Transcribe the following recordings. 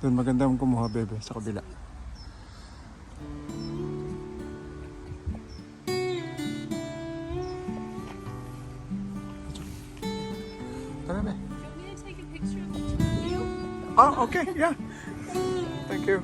Doon maganda ang kumuha, bebe, sa kabila. Tara na. Oh, okay, yeah. Thank you.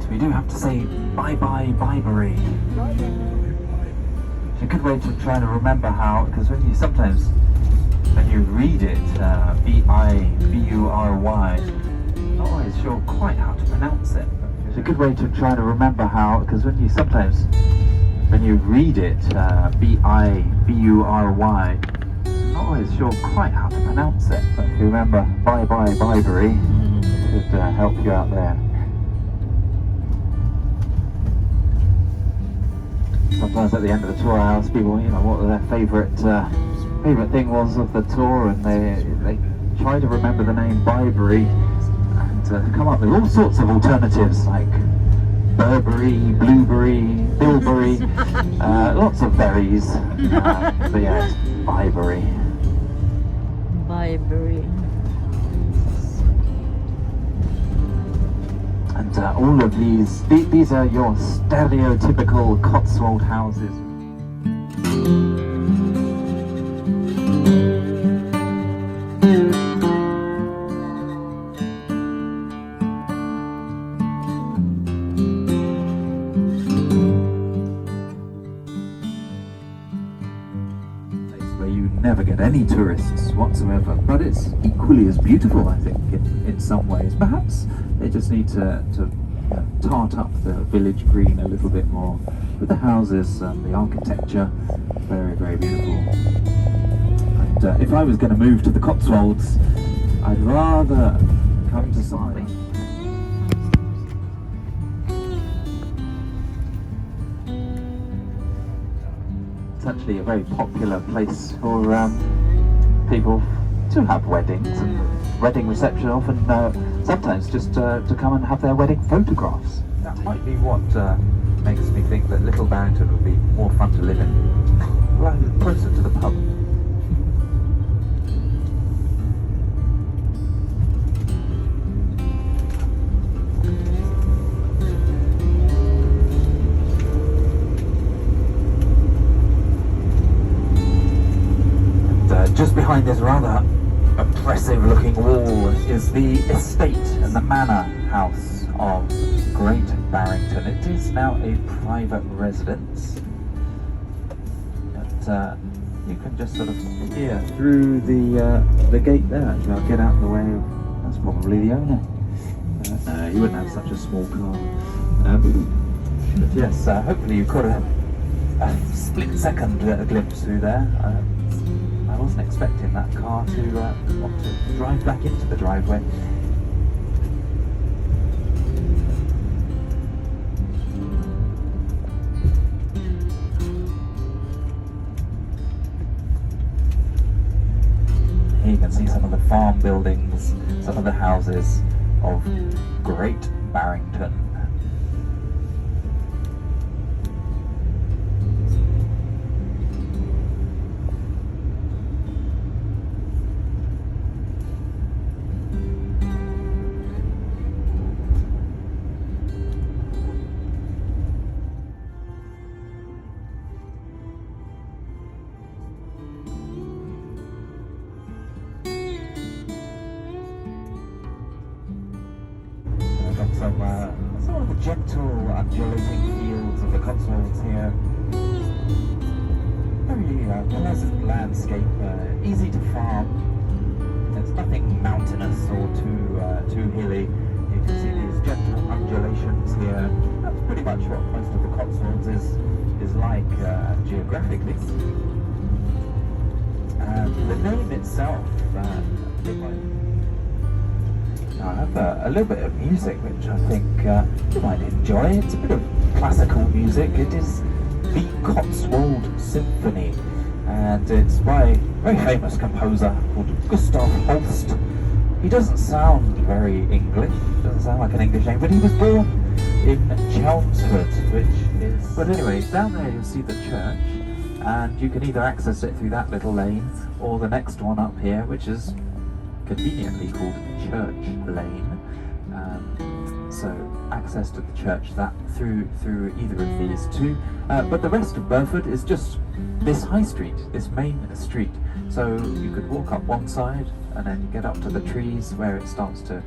We do have to say bye-bye Bibery. It's a good way to try to remember how, because when you read it, B-I-B-U-R-Y, not always sure quite how to pronounce it. It's a good way to try to remember how, because when you read it, B-I-B-U-R-Y, not always sure quite how to pronounce it. But if you remember bye-bye Bibery, it should help you out there. Sometimes at the end of the tour, I ask people, what their favourite thing was of the tour, and they try to remember the name Bibery and come up with all sorts of alternatives like Burberry, Blueberry, Bilberry, lots of berries. But yeah, it's Bibery. Bibery. And all of these are your stereotypical Cotswold houses. Where you never get any tourists whatsoever, but it's equally as beautiful, I think, in some ways. Perhaps they just need to tart up the village green a little bit more, with the houses and the architecture. Very, very beautiful. And if I was going to move to the Cotswolds, I'd rather come to something. It's actually a very popular place for people to have weddings, and wedding reception often sometimes just to come and have their wedding photographs. That might be what makes me think that Little Barrington would be more fun to live in, right closer to the pub. Just behind this rather oppressive looking wall is the estate and the manor house of Great Barrington. It is now a private residence. But you can just sort of peer through the gate there. I'll get out of the way. That's probably the owner. You wouldn't have such a small car. But yes, hopefully you caught a split second glimpse through there. I wasn't expecting that car to want to drive back into the driveway. Here you can see some of the farm buildings, some of the houses of Great Barrington. Some of the gentle undulating fields of the Cotswolds here. Very pleasant landscape, easy to farm. There's nothing mountainous or too hilly. You can see these gentle undulations here. That's pretty much what most of the Cotswolds is like geographically. The name itself, I have a little bit of music which I think you might enjoy. It's a bit of classical music. It is the Cotswold Symphony, and it's by a very famous composer called Gustav Holst, He doesn't sound very English, doesn't sound like an English name, but he was born in Chelmsford, which is... But anyway, down there you'll see the church, and you can either access it through that little lane, or the next one up here, which is conveniently called Church Lane. So access to the church that through either of these two. But the rest of Burford is just this high street, this main street. So you could walk up one side and then you get up to the trees where it starts to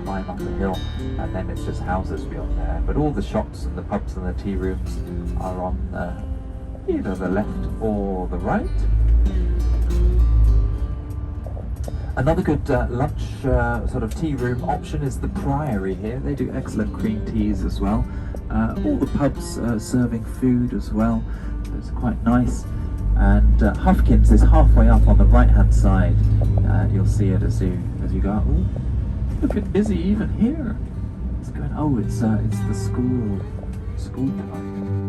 climb up a hill, and then it's just houses beyond there. But all the shops and the pubs and the tea rooms are on either the left or the right. Another good lunch sort of tea room option is the Priory here. They do excellent green teas as well. All the pubs serving food as well, so it's quite nice. And Huffkins is halfway up on the right hand side. You'll see it as you go out. Ooh, looking busy even here. It's going. Oh, it's the school club.